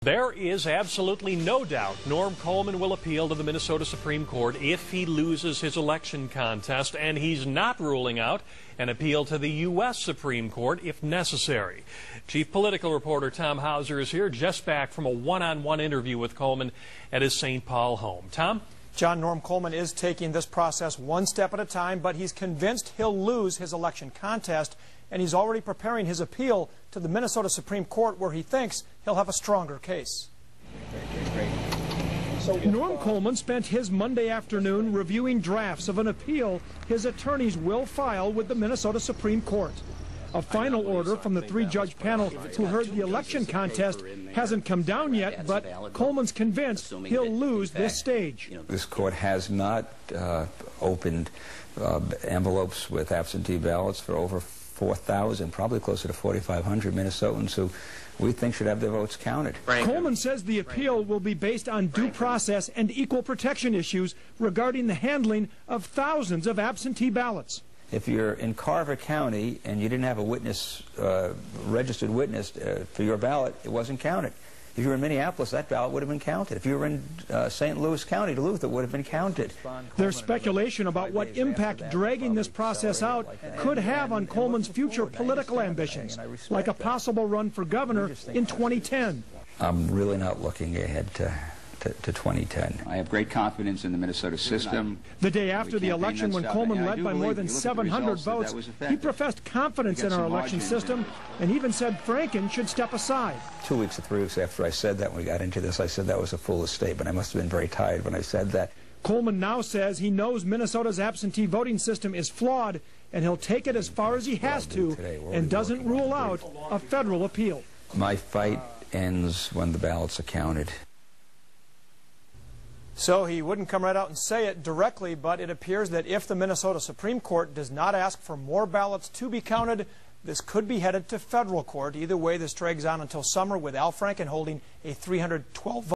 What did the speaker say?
There is absolutely no doubt Norm Coleman will appeal to the Minnesota Supreme Court if he loses his election contest, and he's not ruling out an appeal to the U.S. Supreme Court if necessary. Chief political reporter Tom Hauser is here, just back from a one-on-one interview with Coleman at his St. Paul home. Tom? John, Norm Coleman is taking this process one step at a time, but he's convinced he'll lose his election contest, and he's already preparing his appeal to the Minnesota Supreme Court, where he thinks he'll have a stronger case. Norm Coleman spent his Monday afternoon reviewing drafts of an appeal his attorneys will file with the Minnesota Supreme Court. A final order from the three-judge panel who heard the election contest hasn't come down yet, but Coleman's convinced he'll lose this stage. This court has not opened envelopes with absentee ballots for over 4,000, probably closer to 4,500 Minnesotans who we think should have their votes counted. Coleman says the appeal will be based on due process and equal protection issues regarding the handling of thousands of absentee ballots. If you're in Carver County and you didn't have a witness, registered witness for your ballot, it wasn't counted. If you were in Minneapolis, that ballot would have been counted. If you were in St. Louis County, Duluth, it would have been counted. There's speculation about what impact dragging this process out could have on Coleman's future political ambitions, like a possible run for governor in 2010. I'm really not looking ahead to 2010. I have great confidence in the Minnesota system. The day after the election, when Coleman led by more than 700 votes, he professed confidence in our election system and even said Franken should step aside. 2 weeks or 3 weeks after I said that, when we got into this, I said that was a foolish statement. I must have been very tired when I said that. Coleman now says he knows Minnesota's absentee voting system is flawed, and he'll take it as far as he has to, and doesn't rule out a federal appeal. My fight ends when the ballots are counted. So he wouldn't come right out and say it directly, but it appears that if the Minnesota Supreme Court does not ask for more ballots to be counted, this could be headed to federal court. Either way, this drags on until summer, with Al Franken holding a 312 vote.